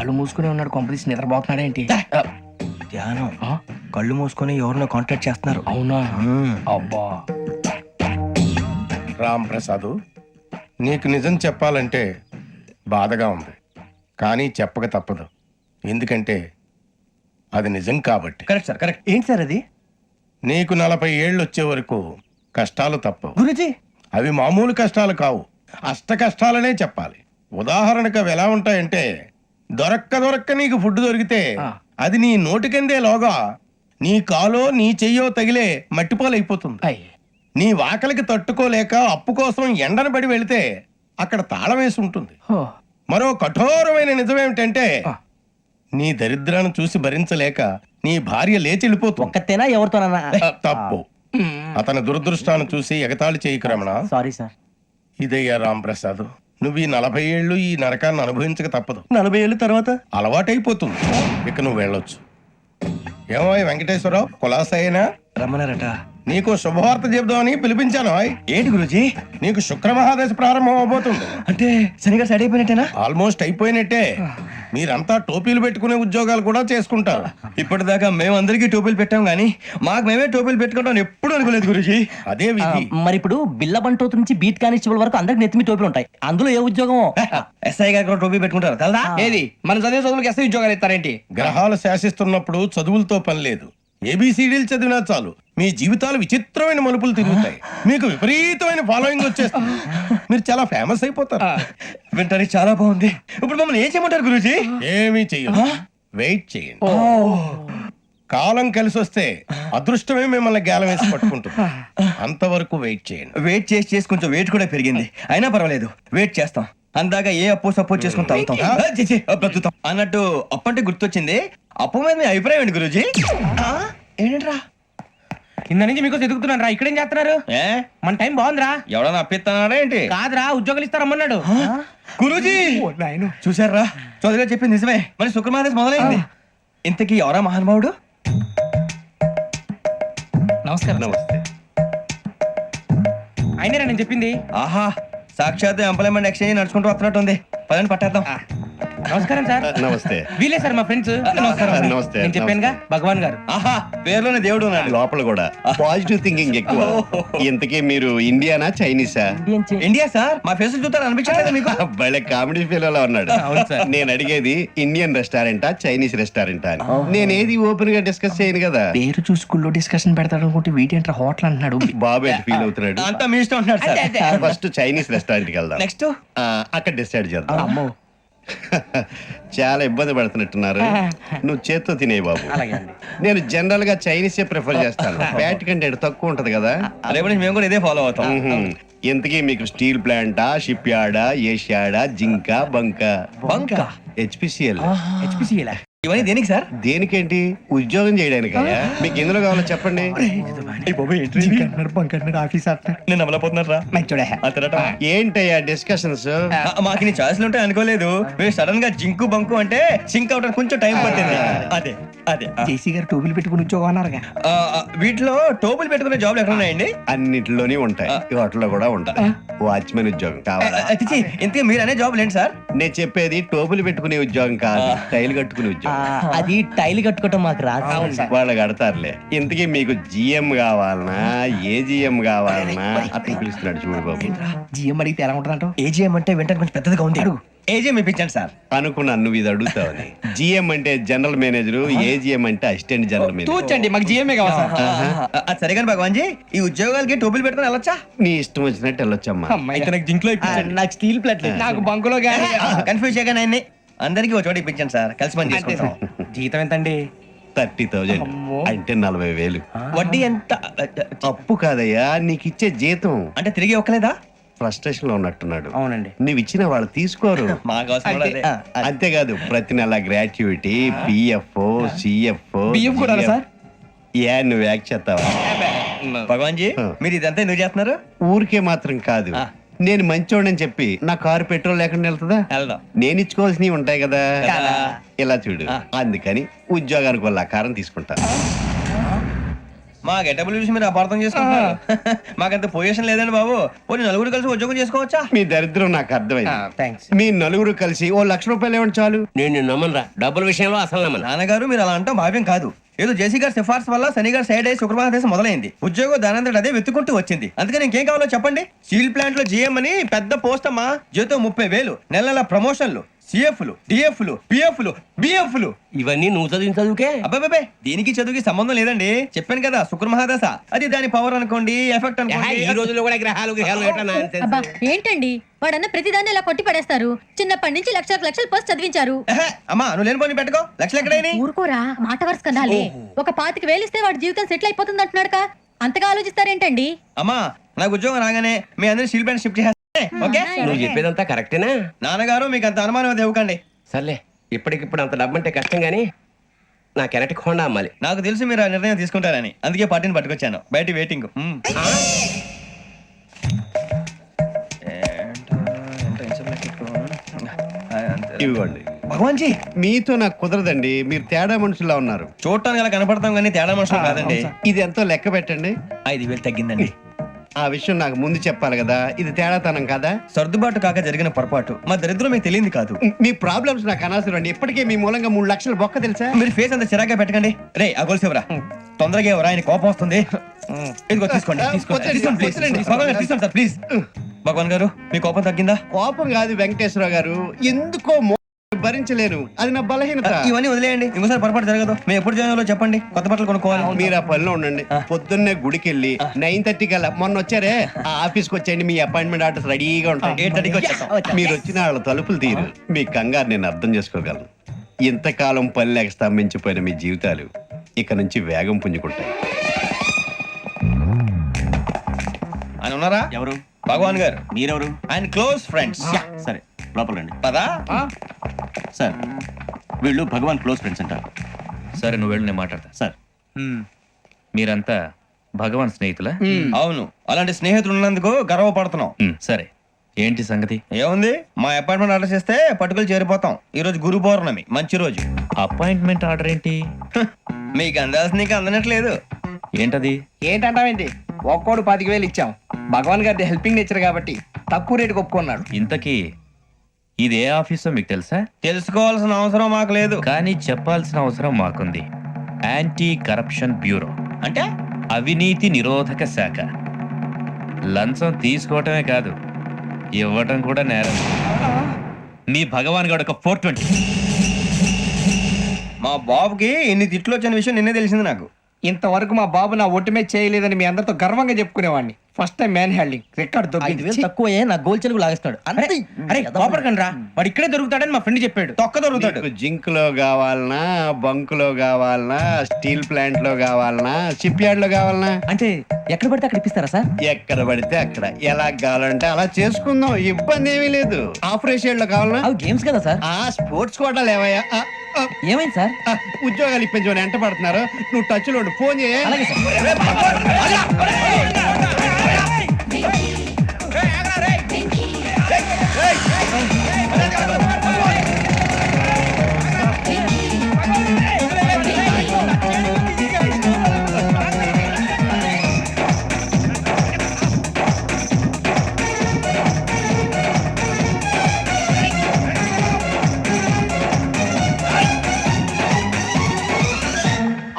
కళ్ళు మూసుకునే ఉన్నాడు, కొంపదీసి నిద్రపోతున్నాడేంటి? ధ్యానం. కళ్ళు మూసుకొని ఎవరినో కాంటాక్ట్ చేస్తున్నారు. అవునా? అబ్బా. రామ్ ప్రసాద్, నీకు నిజం చెప్పాలంటే బాధగా ఉంది, కానీ చెప్పక తప్పదు. ఎందుకంటే అది నిజం కాబట్టి. Correct sir, correct. ఏంటి సార్ అది? నీకు 40 ఏళ్ళు వచ్చే వరకు కష్టాలు తప్పవు. గురుజీ, అవి మామూలు కష్టాలు కావు, అష్ట కష్టాలనే చెప్పాలి. ఉదాహరణకు అవి ఎలా ఉంటాయంటే, దొరక్క నీకు ఫుడ్ దొరికితే అది నీ నోటికందే లోగా నీ కాలో నీ చెయ్యో తగిలే మట్టిపాలైపోతుంది. నీ వాకలికి తట్టుకోలేక అప్పు కోసం ఎండను పడి వెళితే అక్కడ తాళం వేసి ఉంటుంది. మరో కఠోరమైన నిజమేమిటంటే, నీ దరిద్రాన్ని చూసి భరించలేక నీ భార్య లేచి వెళ్ళిపోతుంది. ఒక్కతేనా ఎవరితోనన్నా? తప్పు. అతని దురదృష్టాన్ని చూసి ఎగతాళి చేయకు రమణ. Sorry sir. ఇదయ్యా రాంప్రసాద్, నువ్వు ఈ 40 ఏళ్ళు ఈ నరకాన్ని అనుభవించక తప్పదు. 40 ఏళ్ళ తర్వాత అలవాటైపోతుంది. ఇక నువ్వు వెళ్ళొచ్చు. ఏమో వెంకటేశ్వరరావు, కులాసైనా రమ్మన్నారట. నీకు శుభవార్త చెబుదామని పిలిపించాను. ఏంటి గురుజీ? నీకు శుక్రమహాదశ ప్రారంభం అవబోతుంది. అంటే శనిగా సైడ్ అయిపోయినట్టేనా? ఆల్మోస్ట్ అయిపోయినట్టే. మీరంతా టోపీలు పెట్టుకునే ఉద్యోగాలు కూడా చేసుకుంటారు. ఇప్పటిదాకా మేమందరికీ టోపీలు పెట్టాం గానీ మాకు మేమే టోపీలు పెట్టుకుంటాం ఎప్పుడు అనుకోలేదు గురుజీ. అదే విధి. మరి ఇప్పుడు బిల్ల బంటోతు నుంచి బీట్ కానిస్టేబుల్ వరకు అందరికి నెత్తిమి టోపీలు ఉంటాయి. అందులో ఏ ఉద్యోగం? ఎస్ఐ గారు కూడా టోపీ పెట్టుకుంటారు కదా. ఏది మన చదివే చదువులకు ఎస్ఐ ఉద్యోగాలు ఇస్తారేంటి? గ్రహాలు శాసిస్తున్నప్పుడు చదువులతో పని లేదు. ఏబిసిడీలు చదివినా చాలు మీ జీవితాలు విచిత్రమైన మలుపులు తిరుగుతాయి. మీకు విపరీతమైన ఫాలోయింగ్ వచ్చేస్తుంది. మీరు చాలా ఫేమస్ అయిపోతారు. వింటానికి చాలా బాగుంది. ఇప్పుడు మమ్మల్ని ఏం చేయమంటారు గురూజీ? ఏమీ చెయ్యదు, వెయిట్ చేయండి. కాలం కలిసి వస్తే అదృష్టమే మిమ్మల్ని గేలం వేసి పట్టుకుంటుంది. అంతవరకు వెయిట్ చేయండి. వెయిట్ చేసి కొంచెం వెయిట్ కూడా పెరిగింది. అయినా పర్వాలేదు, వెయిట్ చేస్తాం. అందాక ఏ అప్పు సపోర్ట్ చేసుకుని తాగుతాం, బ్రతుకుతాం అన్నట్టు. అప్పు అంటే గుర్తొచ్చింది. అప్పు మీద మీ అభిప్రాయం ఏంటి గురూజీ? ఏంటరా కింద నుంచి మీకు ఎదుగుతున్నాను రా. ఇక్కడేం చేస్తున్నారు? మన టైం బాగుందిరా. ఎవడన్నా అప్పిస్తున్నాడా ఏంటి? కాదురా, ఉద్యోగాలు ఇస్తారమ్మన్నాడు గురూజీ. చూసారా, చౌదరిగా చెప్పింది నిజమే. మరి శుక్రమాదేశ్ మొదలైంది. ఇంతకీ ఎవరా మహానుభావుడు? నమస్కారం. నమస్తే. అయినరా నేను చెప్పింది? ఆహా, సాక్షాత్ ఎంప్లాయ్మెంట్ ఎక్స్చేంజ్ నడుచుకుంటూ వస్తున్నట్టు ఉంది. పదండి పట్టేద్దాం. నమస్కారం సార్. నమస్తే. వీలే సార్ మా ఫ్రెండ్స్. నమస్కారం. నమస్తే. నేను చెప్పానుగా, భగవాన్ గారు. ఆహా, పేరులోనే దేవుడు ఉన్నాడు. లోపల కూడా పాజిటివ్ థింకింగ్ ఎక్కువ. ఇంతకీ మీరు ఇండియానా చైనీసా? India sir. మా ఫేస్ చూస్తారు అనిపించలేదు మీకు? భలే కామెడీ ఫీల్ అలా ఉన్నాడు. నేను అడిగేది ఇండియన్ రెస్టారెంటా చైనీస్ రెస్టారెంటా అని. నేను ఏది ఓపెన్ గా డిస్కస్ చేయను కదా. పేరు చూసి స్కూల్లో డిస్కషన్ పెడతాడు అనుకుంటే వీటేంట్రా హోటల్ అంటున్నాడు. బాబు ఎట్ ఫీల్ అవుతున్నాడు. అంతా మీ ఇష్టం ఉంటున్నాడు సార్. ఫస్ట్ చైనీస్ రెస్టారెంట్ కి వెళ్దాం. నెక్స్ట్ అక్కడ డిసైడ్ చేద్దాం. చాలా ఇబ్బంది పడుతున్నట్టున్నారు. నువ్వు చేత్తో తినే బాబు. నేను జనరల్ గా చైనీసే ప్రిఫర్ చేస్తాను. ఫ్యాట్ కంటెంట్ తక్కువ ఉంటది కదా. రేపు నుంచి మేము కూడా ఇదే ఫాలో అవుతాం. ఇంతకీ మీకు స్టీల్ ప్లాంటా, షిప్ యార్డా, ఏషియాడా, జింక, బంకా? హెచ్పిసిఎల్. ఇవన్నీ దేనికి సార్? దేనికేంటి? ఉద్యోగం చేయడానికి. మీకు ఎందులో కావాలో చెప్పండి. నేను అమలపోతున్నారా? ఏంటయ్యా డిస్కషన్స్? మాకు నీ ఛాయిస్లు ఉంటాయి అనుకోలేదు. మీరు సడన్ గా జింకు బంకు అంటే సింక్ అవడానికి కొంచెం టైం పట్టింది. అదే అదే జేసీ గారు టోపీలు పెట్టుకుని ఉద్యోగం అన్నారుగా. వీటిలో టోపులు పెట్టుకునే జాబ్లు ఎక్కడ ఉన్నాయండి? అన్నిటిలోనే ఉంటాయి, వాటిలో కూడా ఉంటాయి. వాచ్మెన్ ఉద్యోగం కావాలా? ఇంతకీ మీరు అనే జాబ్ ఏంటి సార్? నేను చెప్పేది టోపులు పెట్టుకునే ఉద్యోగం కాదు, టైల్ కట్టుకునే ఉద్యోగం. అది టైల్ కట్టుకోవటం మాకు రాదు. వాళ్ళు కడతారులే. ఇంతకీ మీకు జిఎం కావాలనా, ఏజిఎం కావాలనా? అట్లా పిలుస్తున్నాడు చూడు బాబు. జిఎం అడిగితే ఎలా ఉంటుందంట? ఏజీఎం అంటే వెంటనే కొంచెం పెద్దదిగా ఉంది. అడుగు. ఏజీఎం ఇప్పించండి సార్. అనుకున్నాను నువ్వు ఇది అడుగుతావని. జిఎం అంటే జనరల్ మేనేజర్, ఏజిఎం అంటే అసిస్టెంట్ జనరల్ మేనేజర్. తూచండి, మాకు జిఎంఏ కావాలి సార్. అది సరే కానీ భగవాన్ జీ, ఈ ఉద్యోగాలకి టోపులు పెట్టుకుని వెళ్ళొచ్చా? నీ ఇష్టం వచ్చినట్టు వెళ్ళొచ్చమ్మా. అయితే నాకు జింక్ లో నాకు స్టీల్ ప్లేట్, నాకు బంకులో గానీ కన్ఫ్యూజ్ చేయగానే ఆయన్ని అందరికీ ఒక చోట ఇప్పించండి సార్. కలిసి పని చేసుకుంటాం. జీతం ఎంతండి? 30,000 అంటే 40,000. వడ్డీ ఎంత? అప్పు కాదయ్యా, నీకు ఇచ్చే జీతం. అంటే తిరిగి ఒక్కలేదా? ఫ్రస్ట్రేషన్ లో ఉన్నట్టున్నాడు. అవునండి. నువ్వు ఇచ్చిన వాళ్ళు తీసుకోరు. మాకు అవసరం కూడా అదే. అంతేకాదు ప్రతి నెల గ్రాట్యుటీ, పిఎఫ్, సిఎఫ్. బియ్యం కూడా సార్? ఏ నువ్వు యాక్ట్ చేస్తావా? భగవాన్ జీ, మీరు ఇదంతా ఎందుకు చేస్తున్నారు? ఊరికే మాత్రం కాదు, నేను మంచోడని చెప్పి నా కారు పెట్రోల్ లేకుండా వెళ్తుందా? వెళ్దాం. నేను ఇచ్చుకోవాల్సినవి ఉంటాయి కదా. ఇలా చూడు, అందుకని ఉద్యోగానికి వాళ్ళ ఆకారం తీసుకుంటా. మా గెటబుల్ చూసి మీరు అపార్థం చేసుకుంటున్నారు. మాకంత పొజిషన్ లేదండి బాబు. పోనీ నలుగురు కలిసి ఉద్యోగం చేసుకోవచ్చా? మీ దరిద్రం నాకు అర్థమైంది. థ్యాంక్స్. మీ నలుగురు కలిసి ఓ ₹1,00,000 ఇవ్వండి చాలు. నేను నమ్మనరా, డబ్బుల విషయంలో అసలు నమ్మను. నాన్నగారు మీరు అలా అంటాం భావ్యం కాదు. ఏదో జేసీ గారి సిఫార్సు వల్ల శని గారు సైడ్ అయ్యి శుక్రవారం మొదలైంది. ఉద్యోగం దానంతటి అదే వెతుకుంటూ వచ్చింది. అందుకని ఇంకేం కావాలో చెప్పండి. స్టీల్ ప్లాంట్ లో జీఎం అని పెద్ద పోస్ట్ అమ్మా. జీతం 30,000, నెల నెల ప్రమోషన్లు, సిఎఫ్లు, డిఎఫ్లు, పిఎఫ్లు, బిఎఫ్లు. ఇవన్నీ నువ్వు చదివిన చదువుకే. అబ్బాబే దీనికి చదువుకి సంబంధం లేదండి. చెప్పాను కదా శుక్ర మహాదశ. అది దాని పవర్ అనుకోండి, ఎఫెక్ట్ ఈ అనుకోండి. రోజుల్లో కూడా గ్రహాలు ఎట్లా nonsense? అబ్బా ఏంటండి వాడన్న ప్రతిదాన్ని ఇలా కొట్టి పడేస్తారు. చిన్నప్పటి నుంచి లక్షలు పోస్ట్ చదివించారు. ఎహె, అమ్మా నువ్వు లేని పోనీ పెట్టుకో. లక్షలు ఎక్కడైనా ఊరుకోరా, మాట వరుస కదాలే. ఒక 25,000 ఇస్తే వాడి జీవితం సెటిల్ అయిపోతుంది అంటున్నాడుక. అంతగా ఆలోచిస్తారేంటండి? అమ్మా నాకు ఉద్యోగం రాగానే మీ అందరినీ స్టీల్ ప్లాంట్ షిఫ్ట్ చేస్తే ఓకే. నువ్వు చెప్పేదంతా కరెక్టేనా? నాన్నగారు మీకు అంత అనుమానం అది ఇవ్వకండి. సర్లే, ఇప్పటికిప్పుడు అంత డబ్బు అంటే కష్టం గానీ నా కెనటిక్ హోండా అమ్మాలి. నాకు తెలుసు మీరు ఆ నిర్ణయం తీసుకుంటారని, అందుకే పార్టీని పట్టుకొచ్చాను. బయట వెయిటింగ్. ఇవ్వండి. భగవాన్ జీ మీతో నాకు కుదరదండి, మీరు తేడా మనుషుల్లా ఉన్నారు. చూడటానికి అలా కనపడతాం కానీ తేడా మనుషులు కాదండి. ఇది ఎంతో లెక్క పెట్టండి. 5,000 తగ్గిందండి. ఆ విషయం నాకు ముందు చెప్పాలి కదా, ఇది తేడాతనం కదా. సర్దుబాటు కాక జరిగిన పొరపాటు. మా దరిద్రం మీకు తెలియంది కాదు. మీ ప్రాబ్లమ్స్ నాకు అనవసరం అండి. ఇప్పటికే మీ మూలంగా 3,00,000 బొక్క తెలుసా. మీరు ఫేస్ అంత చిరాగ్గా పెట్టకండి. రే ఆ గొలుసు ఎవరా? తొందరగా ఎవరా? ఆయన కోపం వస్తుంది. ఇదిగో తీసుకోండి. తీసుకోండి ప్లీజ్. భగవాన్ గారు తీసుకోండి సార్ ప్లీజ్. భగవాన్ గారు మీ కోపం తగ్గిందా? కోపం కాదు వెంకటేశ్వర గారు, ఎందుకో భరించలేను, అది నా బలహీనత. ఇవన్నీ వదిలేయండి. ఇంకోసారి పొరపాటు జరగదు. మేము ఎప్పుడు జాయిన్ అవ్వాలో చెప్పండి. కొత్త బట్టలు కొనుక్కోవాలి. మీరు ఆ పనిలో ఉండండి. పొద్దున్నే గుడికి వెళ్ళి 9:30 కల్లా, మొన్న వచ్చారే ఆ ఆఫీస్కి వచ్చేయండి. మీ అపాయింట్మెంట్ ఆర్డర్స్ రెడీగా ఉంటాయి. 8:30కి వచ్చేస్తాం. మీరు వచ్చిన వాళ్ళ తలుపులు తీరు. మీ కంగారు నేను అర్థం చేసుకోగలను. ఇంతకాలం పని లేక స్తంభించిపోయిన మీ జీవితాలు ఇక నుంచి వేగం పుంజుకుంటాయి. ఆయన ఉన్నారా? ఎవరు? భగవాన్ గారు. మీరెవరు? ఆయన క్లోజ్ ఫ్రెండ్స్. సరే లోపల రండి. పదా సార్ వీళ్ళు భగవాన్ క్లోజ్ ఫ్రెండ్స్ అంటారు. సరే నువ్వు వెళ్ళు, నేను మాట్లాడతా. సార్ మీరంతా భగవాన్ స్నేహితులా? అవును, అలాంటి స్నేహితులు ఉన్నందుకు గర్వపడుతున్నాం. సరే ఏంటి సంగతి? ఏముంది, మా అపాయింట్మెంట్ ఆర్డర్ చేస్తే పట్టుకులు చేరిపోతాం. ఈ రోజు గురు పౌర్ణమి, మంచి రోజు. అపాయింట్మెంట్ ఆర్డర్ ఏంటి? మీకు అందాల్సిన నీకు అందనట్లేదు. ఏంటది? ఏంటంటావేంటి? ఒక్కోడు 25,000 ఇచ్చాం. భగవాన్ గారి హెల్పింగ్ నేచర్ కాబట్టి తక్కువ రేటుకి ఒప్పుకున్నాడు. ఇంతకీ ఇది ఏ ఆఫీసో మీకు తెలుసా? తెలుసుకోవాల్సిన అవసరం మాకు లేదు. కానీ చెప్పాల్సిన అవసరం మాకుంది. యాంటీ కరప్షన్ బ్యూరో, అంటే అవినీతి నిరోధక శాఖ. లంచం తీసుకోవటమే కాదు, ఇవ్వటం కూడా నేరం. మీ భగవాన్ గారు ఒక 420. మా బాబుకి ఎన్ని తిట్లు వచ్చిన విషయం నిన్నే తెలిసింది నాకు. ఇంతవరకు మా బాబు నా ఒట్టుమే చేయలేదని మీ అందరితో గర్వంగా చెప్పుకునేవాడిని. First time man handing record 5,000 తక్కువే, నా గోల్ చెలుగు లాగేస్తున్నాడు. అరే కోపడకండి రా, వాడు ఇక్కడే దొరుకుతాడని మా ఫ్రెండ్ చెప్పాడు. తొక్క దొరుకుతాడు. మీకు జింక్ లో కావాలనా, బంక్ లో కావాలనా, స్టీల్ ప్లాంట్ లో కావాలనా, షిప్ యార్డ్ లో కావాలనా? అంటే ఎక్కడ పడితే అక్కడ ఇప్పిస్తారా సార్? ఎక్కడ పడితే అక్కడ, ఎలా కావాలంటే అలా చేసుకుందాం. ఇబ్బంది ఏమీ లేదు. ఆపరేషన్ లో కావాలనా? అవి గేమ్స్ కదా సార్. ఆ స్పోర్ట్స్ కోటా లేవయ్యా. ఏమైంది సార్? ఉద్యోగాలు ఇప్పించమని ఎంట పడుతున్నారు. నువ్వు టచ్ లో ఉండు, ఫోన్ చేయ. అలాగే sir.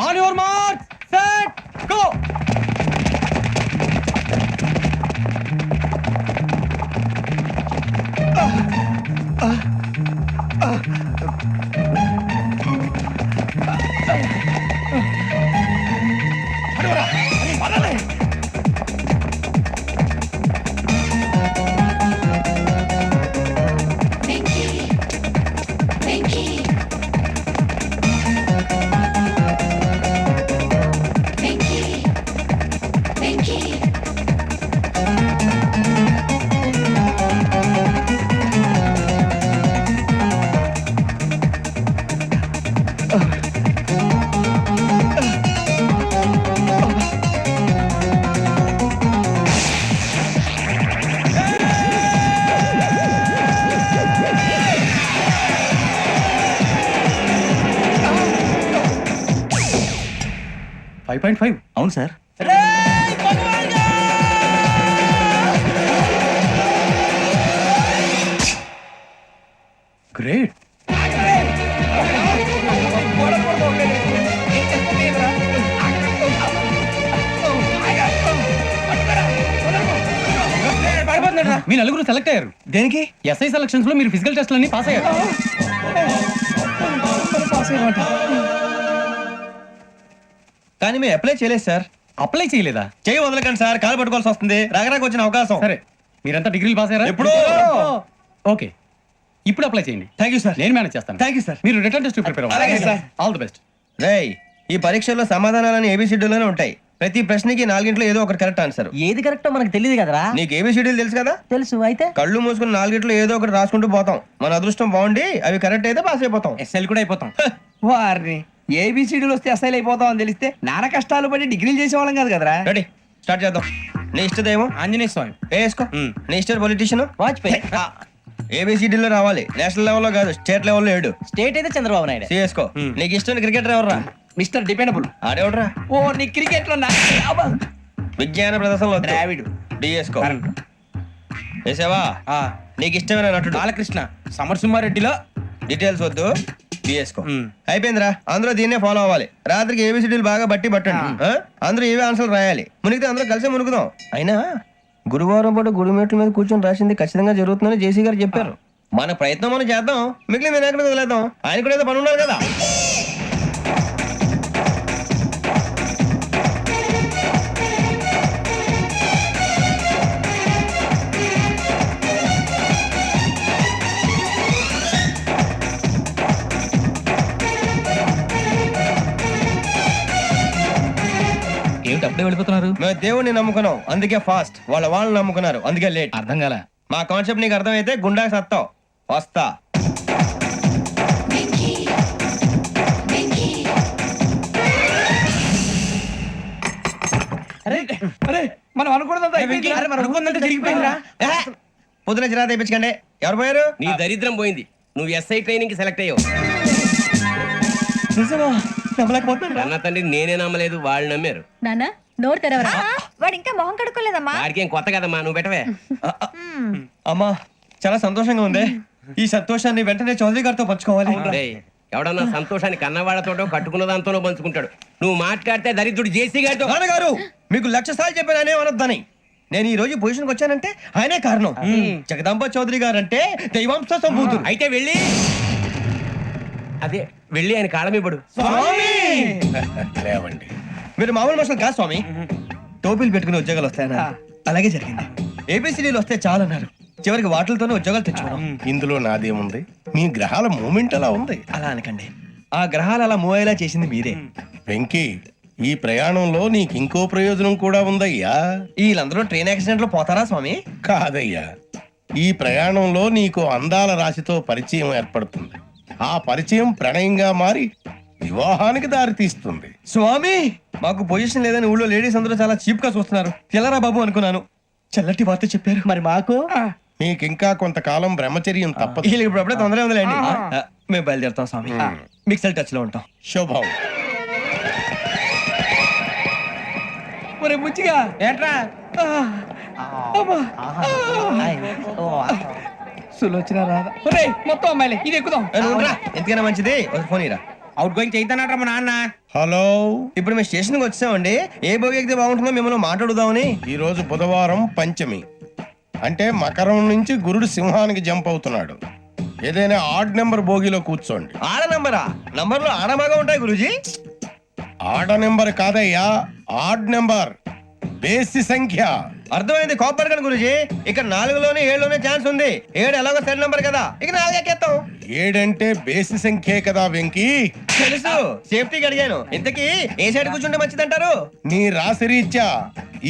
On your mark set go. 5.5 అవును సార్. గ్రేట్. మీ నలుగురు సెలెక్ట్ అయ్యారు. దేనికి? ఎస్ఐ సెలక్షన్స్ లో మీరు ఫిజికల్ టెస్ట్ అన్ని పాస్ అయ్యారు. కానీ మేము అప్లై చేయలేదు సార్. అప్లై చేయలేదా? చేయి వదలకండి సార్, కాలు పట్టుకోవాల్సి వస్తుంది. రాగరాకు వచ్చిన అవకాశం. సరే, మీరంతా డిగ్రీలు పాస్ అయ్యారా? ఎప్పుడో. ఓకే, ఇప్పుడు అప్లై చేయండి. Thank you sir. నేను మేనేజ్ చేస్తాను. Thank you sir. మీరు రిటర్న్ టెస్ట్ ప్రిపేర్ అలాగే సార్. All the best. రేయ్, ఈ పరీక్షల్లో సమాధానాలని ఏబిసిడ్యూల్లోనే ఉంటాయి. ప్రతి ప్రశ్నకి 4 ఏదో ఒకటి కరెక్ట్ ఆన్సర్. ఏది కరెక్టో మనకు తెలియదు కదరా. నీకు ఏబిసిడ్యూల్ తెలుసు కదా? తెలుసు. అయితే కళ్ళు మూసుకుని 4 ఏదో ఒకటి రాసుకుంటూ పోతాం. మన అదృష్టం బాగుండి అవి కరెక్ట్ అయితే పాస్ అయిపోతాం. ఎస్ఎల్ కూడా అయిపోతాం. వారిని ఏబిసిడీలు వస్తే ఎస్ఐలు అయిపోతాం అని తెలిస్తే నాన్న కష్టాలు పడి డిగ్రీలు చేసేవాళ్ళం కాదు కదరా. రెడీ, స్టార్ట్ చేద్దాం. నీ ఇష్టదేమో ఆంజనేయ స్వామి. వేసుకో. నీ ఇష్ట పొలిటీషియన్ వాజ్పేయి. ఏబిసిడీలో రావాలి. నేషనల్ లెవెల్లో కాదు, స్టేట్ లెవెల్లో 7. స్టేట్ అయితే చంద్రబాబు నాయుడు. సిఎస్కో. నీకు ఇష్టం క్రికెటర్ ఎవర్రా? Mister dependable. ఆడేవడరా? ఓ నీ క్రికెట్ లో విజ్ఞాన ప్రదర్శనలో ద్రావిడు. డిఎస్కో. వేసావా? నీకు ఇష్టమైన నటుడు? బాలకృష్ణ. సమర్సింహారెడ్డిలో డీటెయిల్స్ వద్దు, బిఎస్కో. అయిపోయిందిరా. అందరూ దీన్నే ఫాలో అవ్వాలి. రాత్రికి ఏబిసిడీలు బాగా బట్టి పట్టండి. అందరూ ఏవే ఆన్సర్లు రాయాలి. మునిగితే అందరూ కలిసి మునుగుదాం. అయినా గురువారం పాటు గురుమేట్ల మీద కూర్చొని రాసింది ఖచ్చితంగా జరుగుతుందని జేసీ గారు చెప్పారు. మన ప్రయత్నం మనం చేద్దాం, మిగిలిన వినాయకుడు వదిలేద్దాం. ఆయన కూడా ఏదో పని ఉండాలి కదా. ఏమిటి అప్పుడే వెళ్ళిపోతున్నారు? మేము దేవుడిని నమ్ముకున్నాం, అందుకే ఫాస్ట్. వాళ్ళని నమ్ముకున్నారు, అందుకే లేట్. అర్థం కాల. మా కాన్సెప్ట్ నీకు అర్థమైతే గుండా సత్తావు. వస్తా. అరే మనం అనుకున్నదంతా అయిపోయింది. పొద్దున చిరా తెప్పించకండి. ఎవరు పోయారు? నీ దరిద్రం పోయింది. నువ్వు ఎస్ఐ ట్రైనింగ్ కి సెలెక్ట్ అయ్యావు. అన్న తండ్రి నేనే నమ్మలేదు, వాళ్ళు నమ్మారు. నాన్న నోరు తెరవరా. వాడు ఇంకా మొహం కడుక్కోలేదమ్మా. వాడికి ఏం కొత్త కదమ్మా, నువ్వు పెట్టవే. అమ్మా, చాలా సంతోషంగా ఉంది. ఈ సంతోషాన్ని వెంటనే చౌదరి గారితో పంచుకోవాలి. డేయ్, ఎవడన్నా సంతోషాన్ని కన్నవాళ్లతోటో కట్టుకున్న దాంతోనో పంచుకుంటాడు. నువ్వు మాట్లాడితే దరిద్రుడు జేసీ గారితో. నాన్నగారు, మీకు 1,00,000 సార్లు చెప్పాను అనే అనొద్దని. నేను ఈ రోజు పొజిషన్కి వచ్చానంటే ఆయనే కారణం. జగదాంబ చౌదరి గారు అంటే దైవాంశ సంభూతుడు. అయితే వెళ్ళి అదే వెళ్ళి ఆయన కాళమివ్వడు. లేవండి. మీరు మామూలు మనుషులు కాదు స్వామి. టోపీలు పెట్టుకుని ఉద్యోగాలు వస్తాయన్నారు, అలాగే జరిగింది. ఏబిసిడీలు వస్తే చాలన్నారు, చివరికి వాటిలతోనే ఉద్యోగాలు తెచ్చుకున్నాం. ఇందులో నాదేముంది? మీ గ్రహాల మూమెంట్ అలా ఉంది. అలా అనకండి, ఆ గ్రహాలు అలా మూవ్ అయ్యేలా చేసింది మీరే. వెంకీ, ఈ ప్రయాణంలో నీకు ఇంకో ప్రయోజనం కూడా ఉందయ్యా. వీళ్ళందరూ ట్రైన్ యాక్సిడెంట్ లో పోతారా స్వామి? కాదయ్యా, ఈ ప్రయాణంలో నీకు అందాల రాశితో పరిచయం ఏర్పడుతుంది. ఆ పరిచయం ప్రణయంగా మారి వివాహానికి దారితీస్తుంది. స్వామి, మాకు పొజిషన్ లేదని ఊళ్ళో లేడీస్ అందరూ చాలా చీప్ గా చూస్తున్నారు. తెల్లరా బాబు అనుకున్నాను. చల్లటి వార్త చెప్పారు. మరి మాకు నీకింకా కొంతకాలం బ్రహ్మచర్యం తప్పదు. వీళ్ళకి ఇప్పుడు అప్పుడే తొందరగా ఉందిలేండి. మేము బయలుదేరుతాం స్వామి. మిక్సెల్ టచ్ లో ఉంటాం. శుభం. ఒరే ముచ్చిగా ఏంట్రా? సులోచన రాదా? ఒరే మొత్తం అమ్మాయిలే, ఇది ఎక్కుదాం. ఎందుకైనా మంచిది ఒక ఫోన్ ఇరా. అవుట్ గోయింగ్ చేద్దానట్రా మా నాన్న. హలో, ఇప్పుడు మేము స్టేషన్కి వచ్చామండి. ఏ బోగి ఎక్కితే బాగుంటుందో మిమ్మల్ని మాట్లాడుదామని. ఈరోజు బుధవారం పంచమి, అంటే మకరం నుంచి గురుడు సింహానికి జంప్ అవుతున్నాడు. ఏదైనా ఆడ్ నెంబర్ బోగిలో కూర్చోండి. ఆడ నంబరా? నంబర్లు ఆడబాగా ఉంటాయి గురూజీ. ఆడ నెంబర్ కాదయ్యా, ఆడ్ నెంబర్, బేసి సంఖ్య. అర్థమైంది. కాపర్ కానీ గురూజీ, ఇక్కడ 4లోనే 7లోనే ఛాన్స్ ఉంది. 7 ఎలాగో సరి నంబర్ కదా, ఇక 4 ఎక్కేస్తాం. 7 అంటే బేసి సంఖ్యే కదా వెంకీ. తెలుసు, సేఫ్టీకి అడిగాను. ఇంతకీ ఏ సైడ్ కూర్చుంటే మంచిదంటారు? నీ రాశి రీత్యా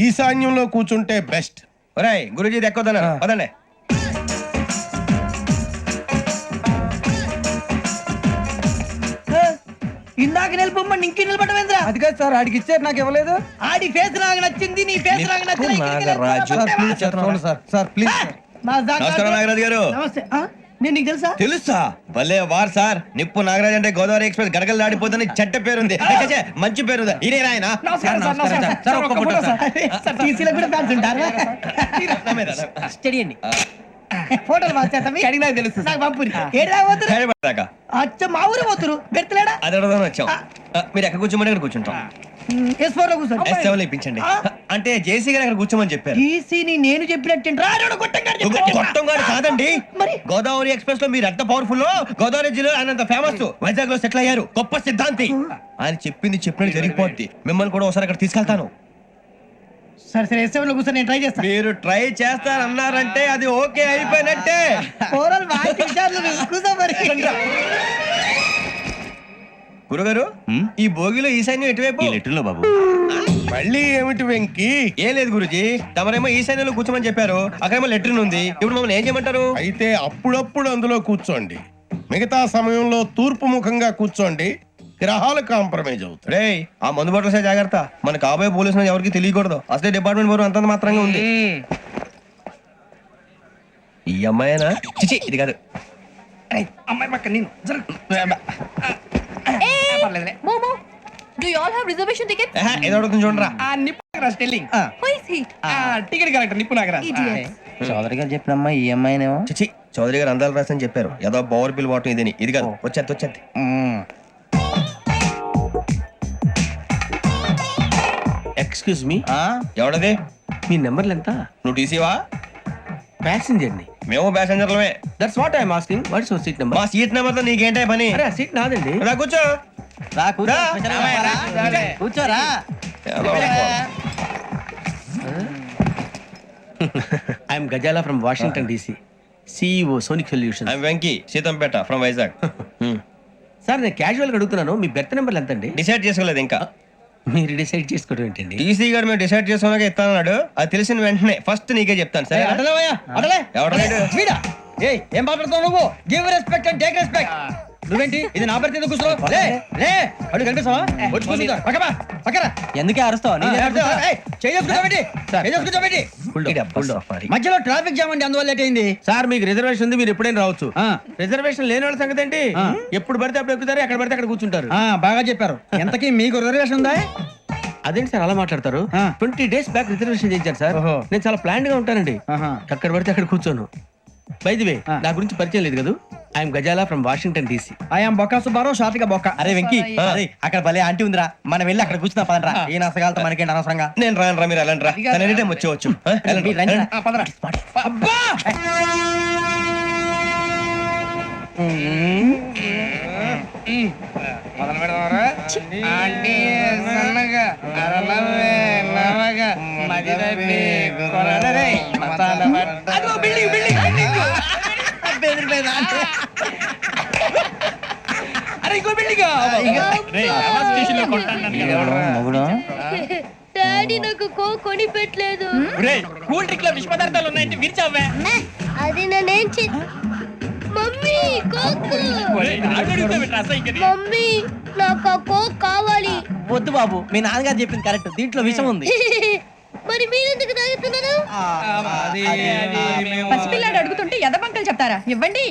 ఈశాన్యంలో కూర్చుంటే బెస్ట్. ఒరాయ్ గురూజీ దెక్కొద్దన్నారు, పదండి. ఇందాక నిలబొమ్మని ఇంకే నిలబడమేంద్రా? అది కాదు సార్, ఆడికి ఇచ్చారు, నాకు ఇవ్వలేదు. ఆడి ఫేస్ నాకు నచ్చింది, నీ ఫేస్ నాకు నచ్చింది. నాగరాజు. Sir please. నమస్కారం నాగరాజు గారు. నమస్తే. నేను నీకు తెలుసా? తెలుసా? భలే వార్ సార్. నిప్పు నాగరాజ్ అంటే గోదావరి ఎక్స్ప్రెస్ గడగలు దాడిపోతుంది చెడ్డ పేరుంది. ఛే, మంచి పేరు. ఇదే ఆయన సార్, ఒక్క ఫోటో సార్. సార్, TC లో కూడా ఫ్యాన్స్ ఉంటారా? స్టడీ అండి. ఫోటోలు మార్చేస్తాం. కడిగి నాకు తెలుసు నాకు పంపురి. ఏడా పోతురు? అచ్చ మా ఊరు పోతురు. బెర్తలేడా? అది అడగదామని వచ్చాం. మీరు ఎక్కడ కూర్చోమని అక్కడ కూర్చుంటాం. S4 లో కూర్చోండి. S7 ఇప్పించండి. అంటే జేసీ గారు అక్కడ కూర్చోమని చెప్పారు. టీసీని నేను చెప్పినట్టు గొట్టం గారు కాదండి. గోదావరి ఎక్స్ప్రెస్ లో మీరు ఎంత పవర్ఫుల్, గోదావరి జిల్లా ఆయన ఫేమస్, వైజాగ్ లో సెటిల్ అయ్యారు, గొప్ప సిద్ధాంతి. ఆయన చెప్పింది చెప్పినట్టు జరిగిపోద్ది. మిమ్మల్ని కూడా ఒకసారి అక్కడ తీసుకెళ్తాను. సరే S7 లో కూర్చొని నేను ట్రై చేస్తాను. మీరు ట్రై చేస్తారన్నారంటే అది ఓకే అయిపోయినట్టే. గురుగారు, ఈ భోగిలో ఈశాన్యం ఎటువైపు? ఈ లెటర్లో బాబు. మళ్ళీ ఏమిటి వెంకీ? ఏం లేదు గురుజీ, తమరేమో ఈశాన్యంలో కూర్చోమని చెప్పారు, అక్కడేమో లెటర్ ఉంది. ఇప్పుడు మమ్మల్ని ఏం చేయమంటారు? అయితే అప్పుడప్పుడు అందులో కూర్చోండి, మిగతా సమయంలో తూర్పు ముఖంగా కూర్చోండి. గ్రహాలు కాంప్రమైజ్ అవుతాయి. రే, ఆ మందు బాటలసే జాగ్రత్త. మన కాబోయే పోలీసులు ఎవరికి తెలియకూడదు. అసలే డిపార్ట్మెంట్ బోరు అంతంత మాత్రంగా ఉంది. ఈ అమ్మాయినా? చిచి, ఇది కాదు. అమ్మాయి పక్క నేను మోమో do you all have reservation ticket? ఏదో అడుగుతుంది చూడరా. ఆ నిప్పు Nagaraj telling. Who is he? Ticket correct నిప్పు నాగరాజ్. చౌదరి గారు చెప్పినమ్మా ఈ అమ్మాయినేమో. చిచి, చౌదరి గారు అందాలు రాసని చెప్పారు. ఏదో బోర్ బిల్ వాటం ఇదని. ఇది కాదు. వచ్చేది. Excuse me, ఎవడది? మీ నెంబర్లు ఎంత? నువ్వు టీసీవా? ప్యాసింజర్ ని. మేము ప్యాసెంజర్లమే. That's what I'm asking. What's your seat number? మా సీట్ నెంబర్ తో నీకేంటే పని? అరే, ఆ సీట్ నాదండి. రా కూర్చో. రా కూర్చో. రా. కూర్చోరా. I'm Gazala from Washington DC, CEO Sonic solution. I'm Venky, Seethampeta from Vizag. Sir, నేను క్యాజువల్ గా అడుగుతున్నాను, మీ బెర్త్ నెంబర్లు ఎంత అండి? డిసైడ్ చేసుకోలేదు ఇంకా. మీరు డిసైడ్ చేసుకోవడం ఏంటండి? టీసీ గారు మేము డిసైడ్ చేసుకున్నాక ఇస్తానన్నాడు. అది తెలిసిన వెంటనే ఫస్ట్ నీకే చెప్తాను. సరే? ఎవరు? ఏం మాట్లాడుతావు నువ్వు? Give respect and take respect. నువ్వేంటి ఇది నా పరిస్థితి? ఎందుకు కూర్చో? లే అడుగు కనిపిస్తావా? వచ్చి కూర్చుంటా. పక్కరా. ఎందుకే అరుస్తావు? మధ్యలో ట్రాఫిక్ జామ్ అండి, అందువల్ల లేట్ అయింది. సార్, మీకు రిజర్వేషన్ ఉంది, మీరు ఎప్పుడైనా రావచ్చు. రిజర్వేషన్ లేని వాళ్ళ సంగతి ఏంటి? ఎప్పుడు పడితే అప్పుడు ఎక్కుతారు, ఎక్కడ పడితే అక్కడ కూర్చుంటారు. బాగా చెప్పారు. ఎంతకీ మీకు రిజర్వేషన్ ఉందా? అదేంటి సార్ అలా మాట్లాడతారు? 20 days బ్యాక్ రిజర్వేషన్ చేయించారు సార్. నేను చాలా ప్లాన్డ్ గా ఉంటానండి. ఎక్కడ పడితే అక్కడ కూర్చోను. బై ది వే, నా గురించి పరిచయం లేదు కదా. I'm Gazala from Washington DC. I'm Bokka Subbarao, షార్ట్గా బొక్క. అరే వెంకీ, అక్కడ భలే ఆంటీ ఉందిరా, మనం వెళ్ళి అక్కడ కూర్చున్నా పదరా. ఏ నసగాలతో మనకేంటి అనవసరంగా. నేను రాను, మీరు వెళ్ళండి రా. తను ఎనీ టైం వచ్చేవచ్చు. అబ్బా మొదలు పెడదామరా? ఆంటీ సన్నగా అరలవే నవగా మదిరపి కొరడరే మసాల పట్ట. అదిగో బిల్డింగ్ బిల్డింగ్ బిల్డింగ్. అరే ఇంకో బిల్డింగ్. డాడీ నాకు కోక్ కొని పెట్టలేదు. కూల్ డ్రింక్ లో విష పదార్థాలు ఉన్నాయంటే విరిచావే. అది నేనేం మమ్మీ కోక్. మమ్మీ నాకు ఆ కోక్ కావాలి. వద్దు బాబు, మీ నాన్నగారు చెప్పింది కరెక్ట్, దీంట్లో విషయం ఉంది. మరి మీరెందుకు తాగుతున్నారు? పసిపిల్లాడు అడుగుతుంటే ఎదబంకలు చెప్తారా? ఇవ్వండి.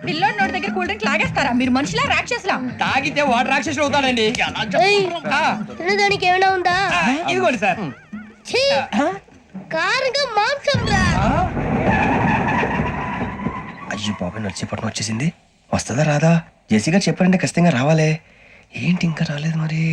పిల్లోడి నోటి దగ్గర కూల్ డ్రింక్ లాగేస్తారా? మీరు మనుషులా రాక్షసులా? తాగితే వాడు రాక్షసుడు అవుతాడండి. తినడానికి ఏమైనా ఉందా? ఇదిగోండి సార్. కారంగా మాంసం రా. అయ్యో బాబాయ్, నడిచేపట్నం వచ్చేసింది. వస్తుందా రాదా? జేసీ గారు చెప్పారంటే ఖచ్చితంగా రావాలే. ఏంటి ఇంకా రాలేదు మరి?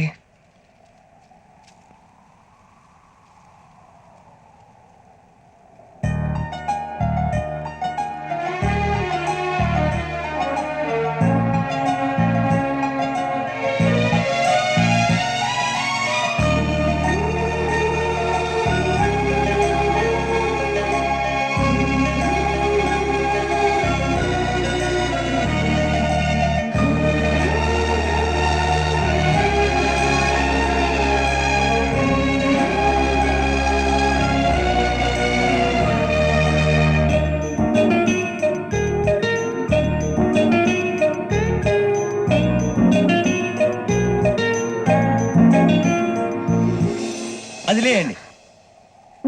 రెడీ అయ్యండి.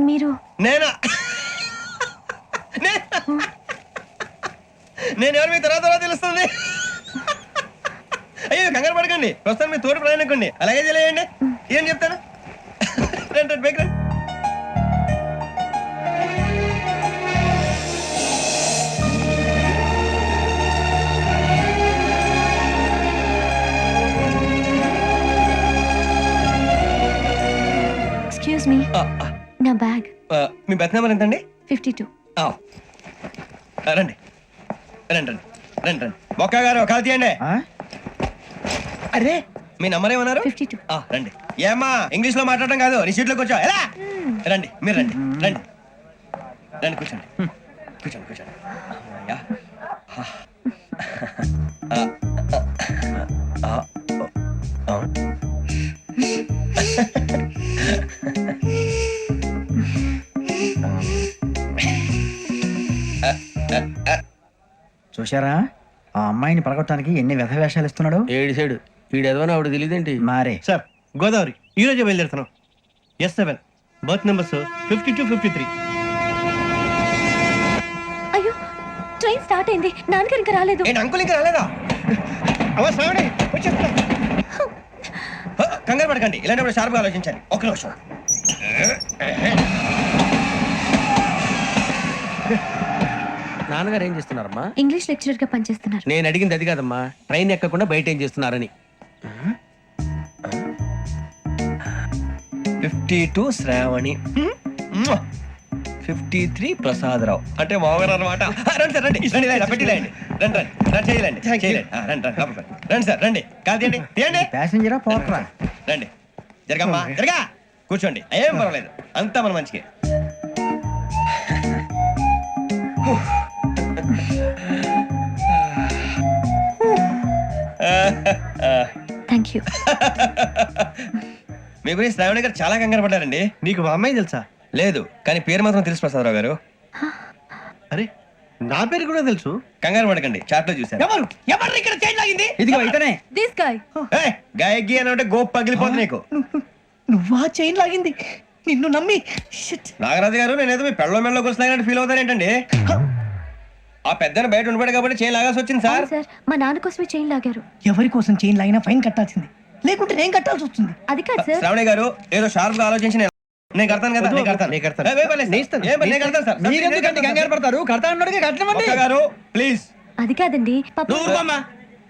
మీరు నేను నేను ఎవరు మీ తర్వాత తెలుస్తుంది. అయ్యో కంగారు పడకండి, ప్రస్తుతం మీ తోటి ప్రయాణకండి. అలాగే తెలియండి, ఏం చెప్తాను. రండి బైక్ రండి. ఎక్స్క్యూజ్ మీ, నా బ్యాగ్. మీ బెత్ నెంబర్ ఎంతండి? 52. రండి రండి రండి రండి రండి. బొక్క గారు కాల్ తీయండి. అరే మీ నంబర్ ఏమన్నారు? 52. రండి. ఏమ్మా ఇంగ్లీష్ లో మాట్లాడడం కాదు, నీ సీట్లో కూర్చో. ఎలా రండి, మీరు రండి రండి రండి, కూర్చోండి కూర్చోండి కూర్చోండి. అమ్మయ్యా. చూశారా ఆ అమ్మాయిని పడగొట్టడానికి ఎన్ని వ్యధ వేషాలు ఇస్తున్నాడు. ఏడు సైడు వీడు ఎదవని ఆవిడ తెలియదేంటి. మారే సార్ గోదావరి ఈ రోజే బయలుదేరుతున్నాం. S7 berth numbers 52, 53. అయ్యో, ట్రైన్ స్టార్ట్ అయింది. నాన్నగారు ఇంకా రాలేదు. ఏంటి అంకుల్ ఇంకా రాలేదా? కంగారు పడకండి, ఇలాంటప్పుడు షార్ప్గా ఆలోచించండి. ఒక నిమిషం. నాన్నగారు ఏం చేస్తున్నారమ్మా? ఇంగ్లీష్ లెక్చరర్ గా పనిచేస్తున్నారు. నేను అడిగింది అది కాదమ్మా, ట్రైన్ ఎక్కకుండా బయట ఏం చేస్తున్నారని. 52 శ్రావణి, 53 ప్రసాదరావు అంటే మామగారు అనమాట. రండి సార్ రండి రండి, ఇలా పెట్టి రండి రండి రండి రండి, చేయాలండి చేయాలండి. రండి రండి లోపలికి రండి. రండి సార్ రండి, కాదు తీయండి తీయండి. ప్యాసింజరా పోట్రా. రండి, జరగమ్మా జరగా, కూర్చోండి. ఏం పర్వాలేదు, అంతా మన మంచికి. Thank you. మీ గురించి శ్రావణి గారు చాలా కంగారు పడ్డారండి. నీకు మా అమ్మాయి తెలుసా? లేదు, కానీ పేరు మాత్రం తెలుసు ప్రసాదరావు గారు. అరే నా పేరు కూడా తెలుసు. కంగారు పడకండి, చాట్ లో చూశాను. ఎవరు ఎవరు ఇక్కడ చైన్ లాగింది? ఇదిగో ఇతనే. This guy. గాయకి అని అంటే గోప్ పగిలిపోతుంది నీకు. నువ్వా చైన్ లాగింది? నిన్ను నమ్మి. నాగరాజు గారు, నేనేదో మీ పెళ్ళ మెళ్ళలో గురిసిలాగినట్టు ఫీల్ అవుతాను ఏంటండి? ఆ పెద్దని బయట ఉండిపోయాడు కాబట్టి చేయి లాగాల్సి వచ్చింది సార్. సార్, మా నాన్న కోసమే చైన్ లాగారు. ఎవరి కోసం చైన్ లాగినా ఫైన్ కట్టాల్సింది, లేకుంటే నేను కట్టాల్సి వస్తుంది. అది కాదు సార్. శ్రావణి గారు ఏదో షార్ప్ గా ఆలోచించి నేను కడతాను కదా. నేను కడతాను. ఏ, పర్లేదు సార్. ఏ, నేను కడతాను సార్. మీరెందుకంటే కంగారు పడతారు? కడతా అన్నాడుగా కట్టమండి. ఒక్క గారు ప్లీజ్. అది కాదండి పాప. నువ్వు ఊరుకోమ్మా.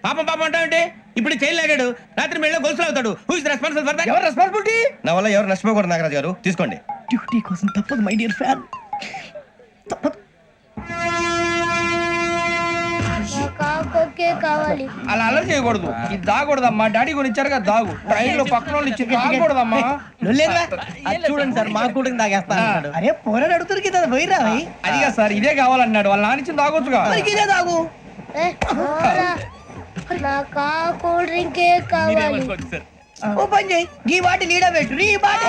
పాపం పాపం అంటావంటే ఇప్పుడు చైన్ లాగాడు, రాత్రి మెళ్ళలో గొలుసులు అవుతాడు. Who is responsible for that? ఎవరు రెస్పాన్సిబిలిటీ? నా వల్ల ఎవరు నష్టపోకూడదు నాగరాజు గారు, తీసుకోండి. డ్యూటీ కోసం తప్పదు మై డియర్ ఫ్యాన్, తప్పదు. కావాలి. అలా అల్లరి చేయకూడదు. ఇది దాగకూడదమ్మా. డాడీ కొని ఇచ్చారు కదా దాగు. ట్రైన్ లో పక్కన వాళ్ళు ఇచ్చి దాగకూడదమ్మా. చూడండి సార్, మా కూడా తాగేస్తా. అరే పోరాడు అడుగుతారు కదా, పోయిరా. అదిగా సార్, ఇదే కావాలన్నాడు. వాళ్ళ నాన్న ఇచ్చింది తాగొచ్చుగా. ఇదే తాగు. నాకు కూల్ డ్రింకే కావాలి. ఓ పని చేయి, ఈ బాటి లీడ పెట్టు. ఈ బాటి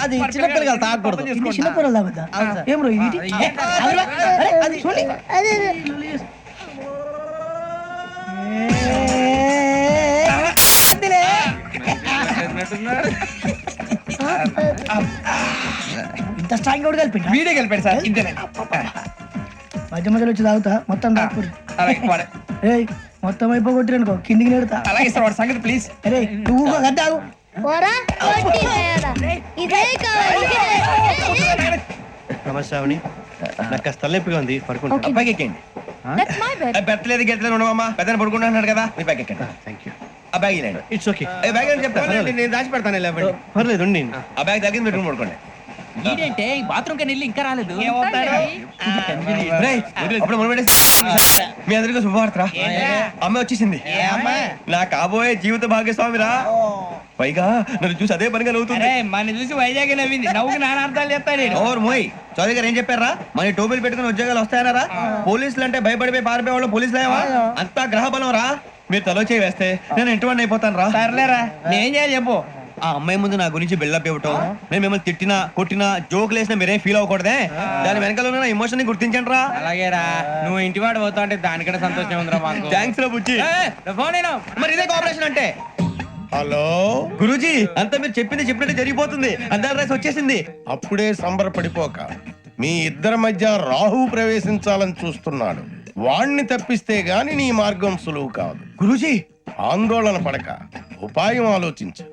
అది చిన్నపిల్లలు తాగకూడదు. ఇది చిన్నపిల్లలు తాగుతా. ఏం రో ఇది? అది చూడండి. ఇంత స్ట్రాంగ్ కూడా కలిపి వీడే గెలిపాడు సార్. ఇంతేనండి. మధ్య మధ్యలో వచ్చి తాగుతా, మొత్తం తాగుతుంది. అలాగే వాడు- మొత్తం అయిపోగొట్టిరనుకో కిందికి నేడుతా. అలాగే సార్, వాడు సంగతి ప్లీజ్. అరే నువ్వు గద్దాగు. పోరా, కొట్టి వేయరా. ఇదే కావాలి. నమస్తే శ్రావణి, నాకు కాస్త తలెప్పిగా ఉంది, పడుకుంటా. Okay. అబ్బాయికి ఎక్కండి. That's my bed. పెట్టలేదు గెట్టలేదు ఉండవమ్మా. పెద్దని పడుకుంటున్నాడు కదా, మీ బ్యాగ్ ఎక్కండి. Thank you. ఆ బ్యాగ్ ఇలాండి. It's okay. బ్యాగ్ అని చెప్తాను, నేను దాచి పెడతాను. లేవండి. పర్లేదు ఉండి. ఆ బ్యాగ్ తగ్గింది పెట్టుకుని పడుకోండి. ఏంటంటే బాత్రూమ్ కని వెళ్ళి ఇంకా రాలేదు. రేయ్, అప్పుడు మొదలు పెట్టేసి మీ అందరికీ శుభవార్తరా. అమ్మ వచ్చేసింది. నా కాబోయే జీవిత భాగ్యస్వామిరా. పైగా నన్ను చూసి అదే పనిగా నవ్వుతుంది. మన చూసి వైజాగ్ నవ్వింది. నవ్వుకి నాన్న అర్థాలు చెప్తాడు. ఓర్ మోయ్, చౌదరి గారు ఏం చెప్పారా? మన టోబీలు పెట్టుకుని ఉద్యోగాలు వస్తాయనరా? పోలీసులు అంటే భయపడిపోయి పారిపోయే వాళ్ళు పోలీసులేవా? అంతా గ్రహ బలం రా. మీరు తలో చేయి వేస్తే నేను ఇంటివాడిని అయిపోతాను రా. సర్లేరా, నేనేం చేయాలి చెప్పు. ఆ అమ్మాయి ముందు నా గురించి బిల్డప్ ఇవ్వటం, నేను మిమ్మల్ని తిట్టినా కొట్టినా జోకులు వేసినా మీరేం ఫీల్ అవ్వకూడదే. దాని వెనకాల ఉన్న ఎమోషన్ ని గుర్తించండి రా. అలాగేరా, నువ్వు ఇంటివాడు పోతా అంటే దానికంటే సంతోషం ఉందిరా మాకు. థ్యాంక్స్ రా బుజ్జి. ఫోన్ అయినా మరి ఇదే కోఆపరేషన్ అంటే. హలో, గురూజీ అంతా మీరు చెప్పింది చెప్పినట్టు జరిగిపోతుంది అందాల రైస్ వచ్చేసింది. అప్పుడే సంబరపడిపోక. మీ ఇద్దరి మధ్య రాహు ప్రవేశించాలని చూస్తున్నాడు. వాణ్ణి తప్పిస్తే గాని నీ మార్గం సులువు కాదు. గురూజీ ఆందోళన పడక ఉపాయం ఆలోచించు.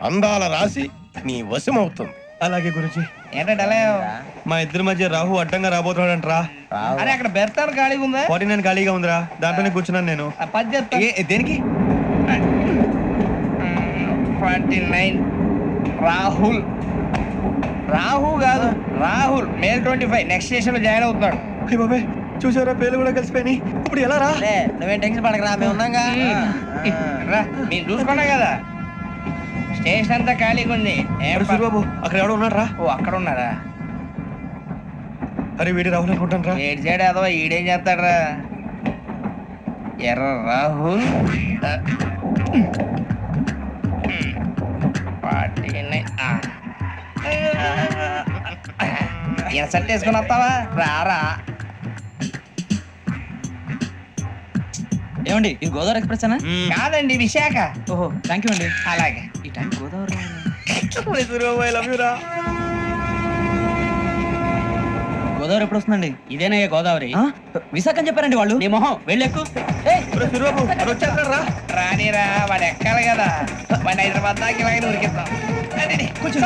అందాల రాశి నీ వశమవుతుంది. అలాగే గురూజీ. ఏంటంటే మా ఇద్దరి మధ్య రాహు అడ్డంగా రాబోతున్నాడంట్రా. అరే అక్కడ బెర్తాను ఖాళీగా ఉందా? 49 ఖాళీగా ఉందిరా, దాంట్లోనే కూర్చున్నాను నేను. ఆ పది చెప్తా. దేనికి? 49 రాహుల్. రాహు కాదు రాహుల్. మేల్ 25 నెక్స్ట్ స్టేషన్ లో జాయిన్ అవుతున్నాడు. అయ్య బాబాయ్, చూసారా పేర్లు కూడా కలిసిపోయినాయి. ఇప్పుడు ఎలా రా? నువ్వేం టెన్షన్ పడకరా, మేము ఉన్నాగా. రా మీరు చూసుకున్నా కదా, స్టేషన్ అంతా ఖాళీగా ఉంది. ఏం సూరిబాబు అక్కడ ఎవడో ఉన్నాడు రా. ఓ అక్కడ ఉన్నారా? అరే వీడి రాహుల్ అనుకుంటాను రా. ఏడు చేయడం అదవా, ఈడేం చేస్తాడరా? ఎర్ర రాహుల్ 49. ఇన్సర్ట్ వేసుకుని వస్తావా? రారా. ఏమండి ఇది గోదావరి ఎక్స్ప్రెస్ అనా? కాదండి విశాఖ. ఓహో థ్యాంక్ యూ అండి. అలాగే. ఈ time Godavari Suribabu I love you రా. గోదావరి ఎప్పుడు వస్తుందండి? ఇదేనయ్య గోదావరి. విశాఖ అని చెప్పారండి వాళ్ళు. నీ మొహం వెళ్ళెక్కు. సూరిబాబు వాడు వచ్చేస్తాడు రా. రానిరా, వాడు ఎక్కాలి కదా. వాడిని హైదరాబాద్ దాకా ఇలాగే ఉరికిస్తాం. కొంచెం